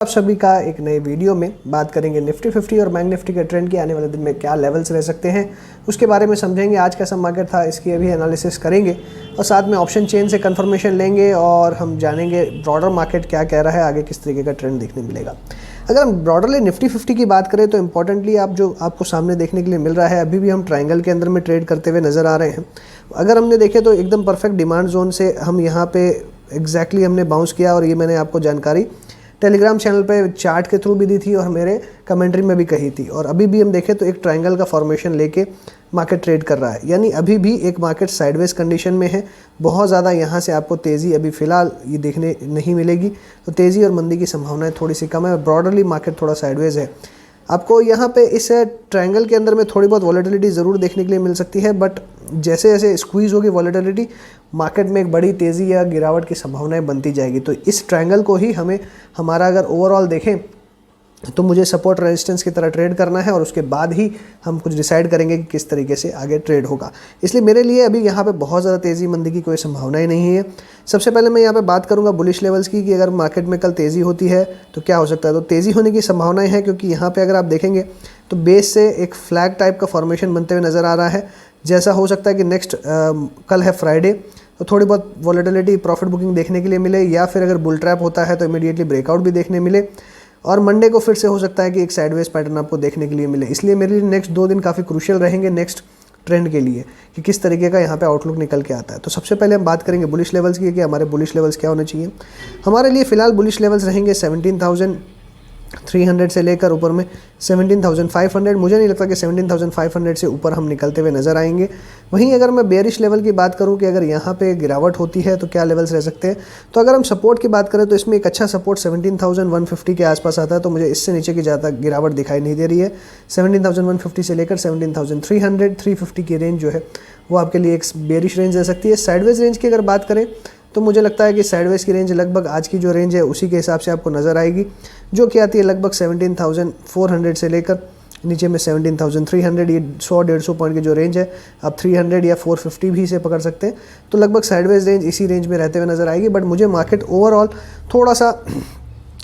आप सभी का एक नए वीडियो में बात करेंगे निफ्टी 50 और बैंक निफ्टी के ट्रेंड की आने वाले दिन में क्या लेवल्स रह सकते हैं, उसके बारे में समझेंगे। आज कैसा मार्केट था इसकी अभी एनालिसिस करेंगे और साथ में ऑप्शन चेन से कंफर्मेशन लेंगे और हम जानेंगे ब्रॉडर मार्केट क्या कह रहा है, आगे किस तरीके का ट्रेंड देखने मिलेगा। अगर हम ब्रॉडरली निफ्टी 50 की बात करें तो इंपॉर्टेंटली आपको सामने देखने के लिए मिल रहा है, अभी भी हम ट्रायंगल के अंदर में ट्रेड करते हुए नज़र आ रहे हैं। अगर हमने देखे तो एकदम परफेक्ट डिमांड जोन से हम यहाँ पे एग्जैक्टली हमने बाउंस किया और ये मैंने आपको जानकारी टेलीग्राम चैनल पे चार्ट के थ्रू भी दी थी और मेरे कमेंट्री में भी कही थी। और अभी भी हम देखें तो एक ट्रायंगल का फॉर्मेशन लेके मार्केट ट्रेड कर रहा है, यानी अभी भी एक मार्केट साइडवेज कंडीशन में है। बहुत ज़्यादा यहाँ से आपको तेज़ी अभी फ़िलहाल ये देखने नहीं मिलेगी, तो तेज़ी और मंदी की संभावनाएं थोड़ी सी कम है। ब्रॉडरली मार्केट थोड़ा साइडवेज है। आपको यहाँ पे इस ट्रायंगल के अंदर में थोड़ी बहुत वॉलेटिलिटी ज़रूर देखने के लिए मिल सकती है, बट जैसे जैसे स्क्वीज़ होगी वॉलेटिलिटी, मार्केट में एक बड़ी तेज़ी या गिरावट की संभावनाएं बनती जाएगी। तो इस ट्रायंगल को ही हमें हमारा अगर ओवरऑल देखें तो मुझे सपोर्ट रेजिस्टेंस की तरह ट्रेड करना है और उसके बाद ही हम कुछ डिसाइड करेंगे कि किस तरीके से आगे ट्रेड होगा। इसलिए मेरे लिए अभी यहाँ पे बहुत ज़्यादा तेज़ी मंदी की कोई संभावना ही नहीं है। सबसे पहले मैं यहाँ पे बात करूँगा बुलिश लेवल्स की, कि अगर मार्केट में कल तेज़ी होती है तो क्या हो सकता है। तो तेज़ी होने की संभावनाएं हैं, क्योंकि यहाँ पर अगर आप देखेंगे तो बेस से एक फ्लैग टाइप का फॉर्मेशन बनते हुए नज़र आ रहा है। जैसा हो सकता है कि नेक्स्ट कल है फ्राइडे, तो थोड़ी बहुत वॉलेटिलिटी प्रॉफिट बुकिंग देखने के लिए मिले, या फिर अगर बुल ट्रैप होता है तो इमीडिएटली ब्रेकआउट भी देखने मिले। और मंडे को फिर से हो सकता है कि एक साइडवेज पैटर्न आपको देखने के लिए मिले। इसलिए मेरे लिए नेक्स्ट 2 दिन काफ़ी क्रूशियल रहेंगे नेक्स्ट ट्रेंड के लिए, कि किस तरीके का यहाँ पे आउटलुक निकल के आता है। तो सबसे पहले हम बात करेंगे बुलिश लेवल्स की, कि हमारे बुलिश लेवल्स क्या होने चाहिए। हमारे लिए फ़िलहाल बुलिश लेवल्स रहेंगे 17,300 से लेकर ऊपर में 17,500। मुझे नहीं लगता कि 17,500 से ऊपर हम निकलते हुए नज़र आएंगे। वहीं अगर मैं बेयरिश लेवल की बात करूं कि अगर यहाँ पे गिरावट होती है तो क्या लेवल्स रह सकते हैं, तो अगर हम सपोर्ट की बात करें तो इसमें एक अच्छा सपोर्ट 17,150 के आसपास आता है। तो मुझे इससे नीचे की ज़्यादा गिरावट दिखाई नहीं दे रही है। 17,150 से लेकर 17,300 350 की रेंज जो है वो आपके लिए एक बेयरिश रेंज रह सकती है। साइडवेज रेंज की अगर बात करें तो मुझे लगता है कि साइडवेज की रेंज लगभग आज की जो रेंज है उसी के हिसाब से आपको नज़र आएगी, जो कि आती है लगभग 17,400 से लेकर नीचे में 17,300। ये 100-150 पॉइंट की जो रेंज है आप 300 या 450 भी इसे पकड़ सकते हैं। तो लगभग साइडवेज रेंज इसी रेंज में रहते हुए नज़र आएगी। बट मुझे मार्केट ओवरऑल थोड़ा सा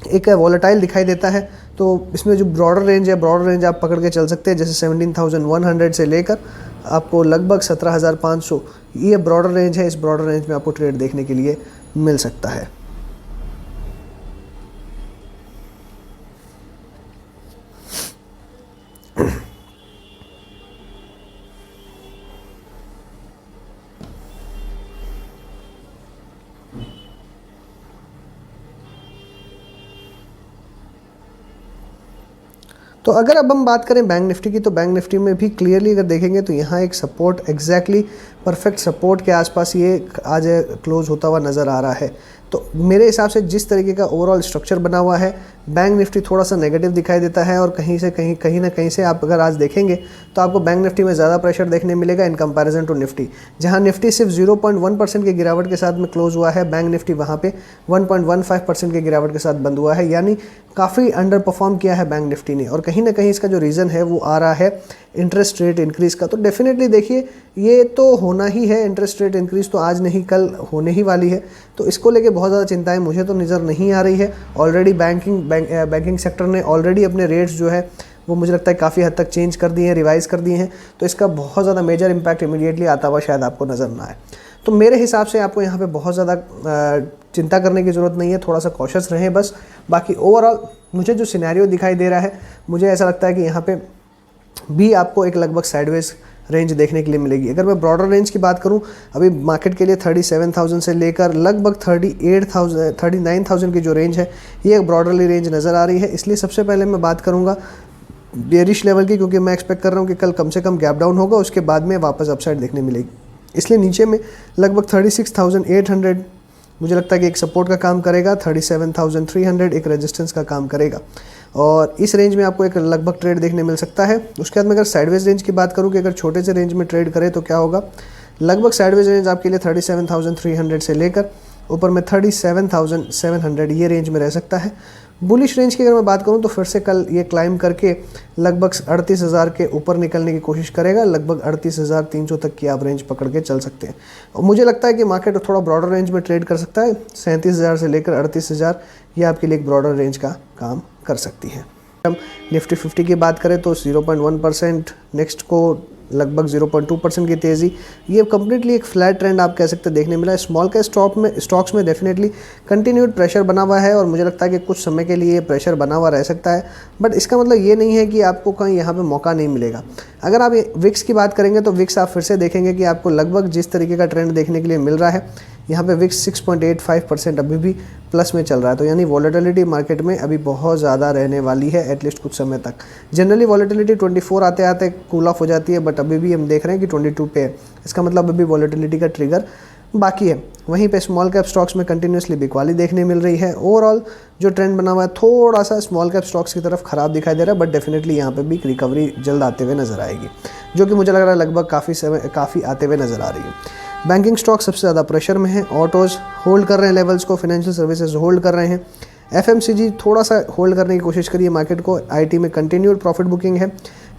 एक वॉलेटाइल दिखाई देता है। तो इसमें जो ब्रॉडर रेंज है, ब्रॉडर रेंज आप पकड़ के चल सकते हैं, जैसे 17,100 से लेकर आपको लगभग 17,500, ये ब्रॉडर रेंज है। इस ब्रॉडर रेंज में आपको ट्रेड देखने के लिए मिल सकता है। तो अगर अब हम बात करें बैंक निफ्टी की, तो बैंक निफ्टी में भी क्लियरली अगर देखेंगे तो यहाँ एक सपोर्ट एग्जैक्टली परफेक्ट सपोर्ट के आसपास ये आज क्लोज होता हुआ नज़र आ रहा है। तो मेरे हिसाब से जिस तरीके का ओवरऑल स्ट्रक्चर बना हुआ है, बैंक निफ्टी थोड़ा सा नेगेटिव दिखाई देता है। और कहीं ना कहीं से आप अगर आज देखेंगे तो आपको बैंक निफ्टी में ज़्यादा प्रेशर देखने मिलेगा इन कंपैरिजन टू निफ्टी। जहां निफ्टी सिर्फ 0.1% की गिरावट के साथ में क्लोज हुआ है, बैंक निफ्टी वहां पे 1.15% की गिरावट के साथ बंद हुआ है, यानी काफ़ी अंडर परफॉर्म किया है बैंक निफ्टी ने। और कहीं ना कहीं इसका जो रीज़न है वो आ रहा है इंटरेस्ट रेट इंक्रीज़ का। तो डेफिनेटली देखिए ये तो होना ही है, इंटरेस्ट रेट इंक्रीज़ तो आज नहीं कल होने ही वाली है। तो इसको लेके बहुत ज़्यादा चिंताएं मुझे तो नज़र नहीं आ रही है। ऑलरेडी बैंकिंग सेक्टर ने ऑलरेडी अपने रेट्स जो है वो मुझे लगता है काफ़ी हद तक चेंज कर दिए हैं, रिवाइज़ कर दिए हैं। तो इसका बहुत ज़्यादा मेजर इम्पैक्ट इमीडिएटली आता हुआ शायद आपको नज़र ना आए। तो मेरे हिसाब से आपको यहाँ पे बहुत ज़्यादा चिंता करने की ज़रूरत नहीं है, थोड़ा सा कॉशियस रहें बस। बाकी ओवरऑल मुझे जो सिनेरियो दिखाई दे रहा है, मुझे ऐसा लगता है कि यहाँ पे भी आपको एक लगभग साइडवेज रेंज देखने के लिए मिलेगी। अगर मैं ब्रॉडर रेंज की बात करूं, अभी मार्केट के लिए 37,000 से लेकर लगभग 39,000 की जो रेंज है, ये एक ब्रॉडरली रेंज नज़र आ रही है। इसलिए सबसे पहले मैं बात करूंगा बेयरिश लेवल की, क्योंकि मैं एक्सपेक्ट कर रहा हूं कि कल कम से कम गैप डाउन होगा, उसके बाद में वापस अपसाइड देखने मिलेगी। इसलिए नीचे में लगभग 36,800 मुझे लगता है कि एक सपोर्ट का काम करेगा, 37,300 एक रेजिस्टेंस का काम करेगा। और इस रेंज में आपको एक लगभग ट्रेड देखने मिल सकता है। उसके बाद में अगर साइडवेज रेंज की बात करूं कि अगर छोटे से रेंज में ट्रेड करें तो क्या होगा, लगभग साइडवेज रेंज आपके लिए 37,300 से लेकर ऊपर में 37,700 ये रेंज में रह सकता है। बुलिश रेंज की अगर मैं बात करूं तो फिर से कल ये क्लाइम करके लगभग 38,000 के ऊपर निकलने की कोशिश करेगा, लगभग 38,300 तक की आप रेंज पकड़ के चल सकते हैं। और मुझे लगता है कि मार्केट थोड़ा ब्रॉडर रेंज में ट्रेड कर सकता है, 37,000 से लेकर 38,000 ये आपके लिए एक ब्रॉडर रेंज का काम कर सकती है। हम निफ्टी 50 की बात करें तो 0.1%, नेक्स्ट को लगभग 0.2% की तेज़ी, ये कम्प्लीटली एक फ्लैट ट्रेंड आप कह सकते हैं देखने मिला है। स्मॉल कैप स्टॉक्स में डेफिनेटली कंटिन्यूड प्रेशर बना हुआ है और मुझे लगता है कि कुछ समय के लिए ये प्रेशर बना हुआ रह सकता है, बट इसका मतलब ये नहीं है कि आपको कहीं यहाँ पे मौका नहीं मिलेगा। अगर आप विक्स की बात करेंगे तो विक्स आप फिर से देखेंगे कि आपको लगभग जिस तरीके का ट्रेंड देखने के लिए मिल रहा है, यहाँ पे विक्स 6.85% अभी भी प्लस में चल रहा है, तो यानी वॉलेटिलिटी मार्केट में अभी बहुत ज़्यादा रहने वाली है एटलीस्ट कुछ समय तक। जनरली वॉलेटिलिटी 24 आते आते कूल ऑफ हो जाती है, बट अभी भी हम देख रहे हैं कि 22 पे है, इसका मतलब अभी वॉलेटिलिटी का ट्रिगर बाकी है। वहीं पे स्मॉल कैप स्टॉक्स में कंटिन्यूसली बिकवाली देखने मिल रही है। ओवरऑल जो ट्रेंड बना हुआ है थोड़ा सा स्मॉल कैप स्टॉक्स की तरफ खराब दिखाई दे रहा है, बट डेफिनेटली यहाँ पे भी रिकवरी जल्द आते हुए नजर आएगी, जो कि मुझे लग रहा है लगभग काफ़ी आते हुए नजर आ रही है। बैंकिंग स्टॉक सबसे ज़्यादा प्रेशर में है, ऑटोज़ होल्ड कर रहे हैं लेवल्स को, फाइनेंशियल सर्विसेज होल्ड कर रहे हैं, एफएमसीजी थोड़ा सा होल्ड करने की कोशिश करिए मार्केट को, आईटी में कंटिन्यूड प्रॉफिट बुकिंग है,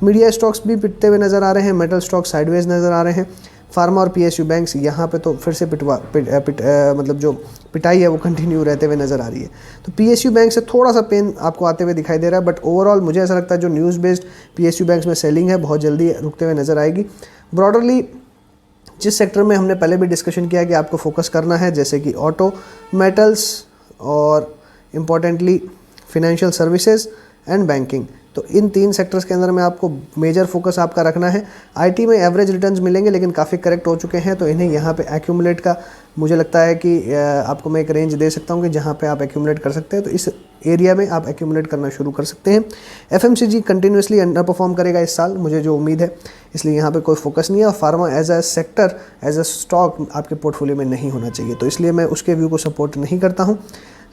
मीडिया स्टॉक्स भी पिटते हुए नज़र आ रहे हैं, मेटल स्टॉक साइडवेज नज़र आ रहे हैं, फार्मा और पीएसयू बैंक्स यहाँ पे तो फिर से मतलब जो पिटाई है वो कंटिन्यू रहते हुए नज़र आ रही है। तो पीएसयू बैंक से थोड़ा सा पेन आपको आते हुए दिखाई दे रहा है, बट ओवरऑल मुझे ऐसा लगता है जो न्यूज़ बेस्ड पीएसयू बैंक्स में सेलिंग है बहुत जल्दी रुकते हुए नज़र आएगी। ब्रॉडरली जिस सेक्टर में हमने पहले भी डिस्कशन किया कि आपको फोकस करना है, जैसे कि ऑटो, मेटल्स और importantly financial services and banking, तो इन 3 सेक्टर्स के अंदर में आपको मेजर फोकस आपका रखना है। आईटी में एवरेज रिटर्न्स मिलेंगे लेकिन काफ़ी करेक्ट हो चुके हैं, तो इन्हें यहाँ पे एक्यूमुलेट का मुझे लगता है कि आपको मैं एक रेंज दे सकता हूँ कि जहाँ पे आप एक्यूमुलेट कर सकते हैं, तो इस एरिया में आप एक्यूमुलेट करना शुरू कर सकते हैं। एफएमसीजी कंटिन्यूसली अंडर परफॉर्म करेगा इस साल, मुझे जो उम्मीद है, इसलिए यहाँ पे कोई फोकस नहीं है। और pharma as a sector, as a stock आपके पोर्टफोलियो में नहीं होना चाहिए, तो इसलिए मैं उसके व्यू को सपोर्ट नहीं करता हूँ।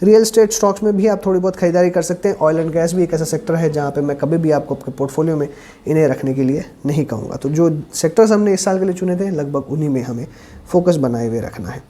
रियल एस्टेट स्टॉक्स में भी आप थोड़ी बहुत खरीदारी कर सकते हैं। ऑयल एंड गैस भी एक ऐसा सेक्टर है जहाँ पे मैं कभी भी आपको आपके पोर्टफोलियो में इन्हें रखने के लिए नहीं कहूँगा। तो जो सेक्टर्स हमने इस साल के लिए चुने थे लगभग उन्हीं में हमें फोकस बनाए हुए रखना है।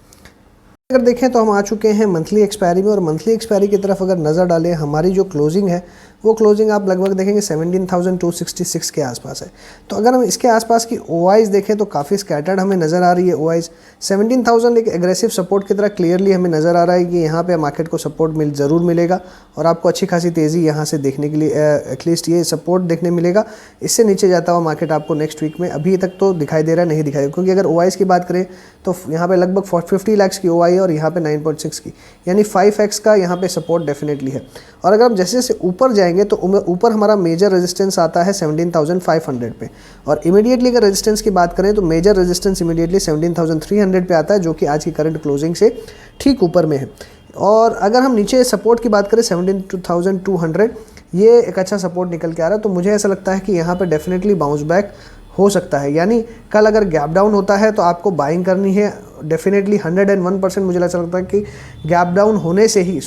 अगर देखें तो हम आ चुके हैं मंथली एक्सपायरी में, और मंथली एक्सपायरी की तरफ अगर नज़र डालें, हमारी जो क्लोजिंग है वो क्लोजिंग आप लगभग देखेंगे 17,266 के आसपास है। तो अगर हम इसके आसपास की ओआईज देखें तो काफ़ी स्कैटर्ड हमें नज़र आ रही है ओआईज। 17,000 एक एग्रेसिव सपोर्ट की तरह क्लियरली हमें नज़र आ रहा है कि यहाँ पे मार्केट को सपोर्ट ज़रूर मिलेगा और आपको अच्छी खासी तेज़ी यहाँ से देखने के लिए एटलीस्ट ये सपोर्ट देखने मिलेगा। इससे नीचे जाता हुआ मार्केट आपको नेक्स्ट वीक में अभी तक तो दिखाई दे रहा है, नहीं दिखाई दे, क्योंकि अगर ओआईज की बात करें तो यहाँ पे लगभग 50 लाख की ओआई है और यहाँ पे 9.6 की, यानी 5x का यहाँ पे सपोर्ट डेफिनेटली है। और अगर हम जैसे जैसे ऊपर जाएंगे तो ऊपर हमारा मेजर रेजिस्टेंस आता है 17,500 पे, और इमीडिएटली अगर रेजिस्टेंस की बात करें तो मेजर रेजिस्टेंस इमीडिएटली 17,300 पे आता है, जो कि आज की करंट क्लोजिंग से ठीक ऊपर में है। और अगर हम नीचे सपोर्ट की बात करें 17,200, ये एक अच्छा सपोर्ट निकल के आ रहा है, तो मुझे ऐसा लगता है कि यहाँ पे डेफिनेटली बाउंस बैक हो सकता है। यानी कल अगर गैप डाउन होता है तो आपको बाइंग करनी है डेफिनेटली 101%। मुझे ऐसा लगता है कि गैप डाउन होने से ही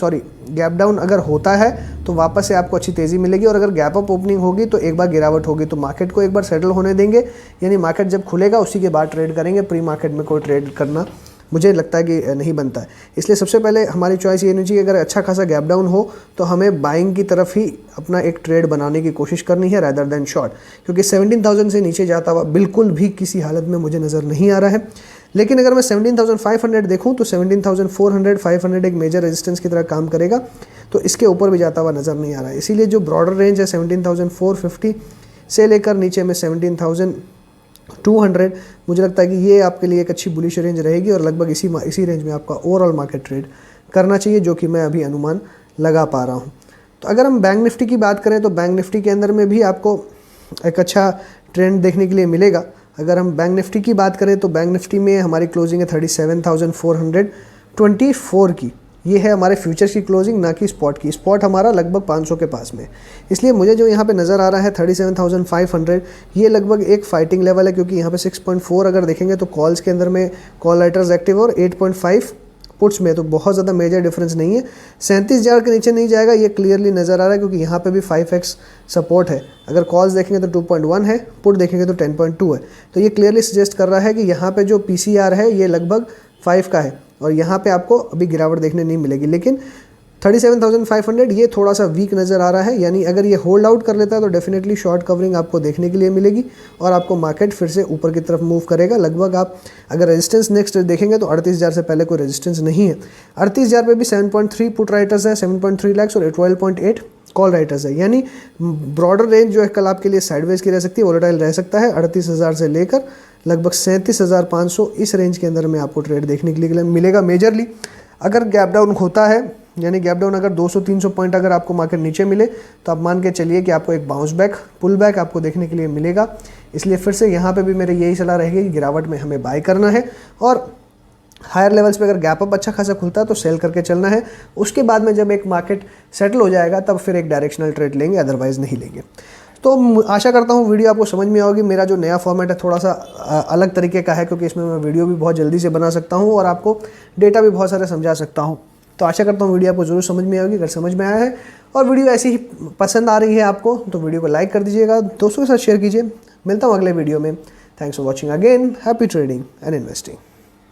गैप डाउन अगर होता है तो वापस से आपको अच्छी तेज़ी मिलेगी, और अगर गैप अप ओपनिंग होगी तो एक बार गिरावट होगी, तो मार्केट को एक बार सेटल होने देंगे, यानी मार्केट जब खुलेगा उसी के बाद ट्रेड करेंगे। प्री मार्केट में कोई ट्रेड करना मुझे लगता है कि नहीं बनता है। इसलिए सबसे पहले हमारी चॉइस ये नहीं चाहिए, अगर अच्छा खासा गैप डाउन हो तो हमें बाइंग की तरफ ही अपना एक ट्रेड बनाने की कोशिश करनी है रादर देन शॉर्ट, क्योंकि 17,000 से नीचे जाता हुआ बिल्कुल भी किसी हालत में मुझे नज़र नहीं आ रहा है। लेकिन अगर मैं 17,500 देखूँ तो 17,400 500 एक मेजर रेजिस्टेंस की तरह काम करेगा, तो इसके ऊपर भी जाता हुआ नज़र नहीं आ रहा है। इसीलिए जो ब्रॉडर रेंज है 17,450 से लेकर नीचे में 17,200, मुझे लगता है कि ये आपके लिए एक अच्छी बुलिश रेंज रहेगी, और लगभग इसी रेंज में आपका ओवरऑल मार्केट ट्रेड करना चाहिए, जो कि मैं अभी अनुमान लगा पा रहा हूँ। तो अगर हम बैंक निफ्टी की बात करें तो बैंक निफ्टी के अंदर में भी आपको एक अच्छा ट्रेंड देखने के लिए मिलेगा। अगर हम बैंक निफ्टी की बात करें तो बैंक निफ्टी में हमारी क्लोजिंग है 37,424 की। ये है हमारे फ्यूचर्स की क्लोजिंग, ना कि स्पॉट की। स्पॉट हमारा लगभग 500 के पास में, इसलिए मुझे जो यहाँ पे नज़र आ रहा है 37,500, ये लगभग एक फाइटिंग लेवल है, क्योंकि यहाँ पे 6.4 अगर देखेंगे तो कॉल्स के अंदर में कॉल राइटर्स एक्टिव और 8.5 पुट्स में, तो बहुत ज़्यादा मेजर डिफरेंस नहीं है। 37,000 के नीचे नहीं जाएगा, ये क्लियरली नज़र आ रहा है, क्योंकि यहाँ पे भी 5x सपोर्ट है। अगर कॉल्स देखेंगे तो 2.1 है, पुट देखेंगे तो 10.2 है, तो ये क्लियरली सजेस्ट कर रहा है कि यहाँ पे जो PCR है ये लगभग 5 का है, और यहाँ पे आपको अभी गिरावट देखने नहीं मिलेगी। लेकिन 37,500 ये थोड़ा सा वीक नज़र आ रहा है, यानी अगर ये होल्ड आउट कर लेता है तो डेफिनेटली शॉर्ट कवरिंग आपको देखने के लिए मिलेगी और आपको मार्केट फिर से ऊपर की तरफ मूव करेगा। लगभग आप अगर रेजिस्टेंस नेक्स्ट देखेंगे तो 38,000 से पहले कोई रेजिस्टेंस नहीं है। 38,000 पे भी 7.3 पुट राइटर्स हैं, 7.3 लाख और 12.8 कॉल राइटर्स है, यानी ब्रॉडर रेंज जो है कल आपके लिए साइडवेज की रह सकती है, वोलेटाइल रह सकता है। 38,000 से लेकर लगभग 37,500 इस रेंज के अंदर में आपको ट्रेड देखने के लिए मिलेगा। मेजरली अगर गैप डाउन होता है, यानी गैप डाउन अगर 200-300 पॉइंट अगर आपको मार्केट नीचे मिले तो आप मान के चलिए कि आपको एक बाउंस बैक पुल बैक आपको देखने के लिए मिलेगा। इसलिए फिर से यहाँ पे भी मेरे यही सलाह रहेगी कि गिरावट में हमें बाय करना है और हायर लेवल्स पे अगर गैप अप अच्छा खासा खुलता है तो सेल करके चलना है। उसके बाद में जब एक मार्केट सेटल हो जाएगा तब फिर एक डायरेक्शनल ट्रेड लेंगे, अदरवाइज़ नहीं लेंगे। तो आशा करता हूँ वीडियो आपको समझ में आओगी। मेरा जो नया फॉर्मेट है थोड़ा सा अलग तरीके का है, क्योंकि इसमें मैं वीडियो भी बहुत जल्दी से बना सकता हूँ और आपको डेटा भी बहुत सारे समझा सकता हूँ। तो आशा करता हूँ वीडियो आपको ज़रूर समझ में आएगी। अगर समझ में आया है और वीडियो ऐसी ही पसंद आ रही है आपको तो वीडियो को लाइक कर दीजिएगा, दोस्तों के साथ शेयर कीजिए। मिलता हूँ अगले वीडियो में। Thanks for watching again. Happy trading and investing.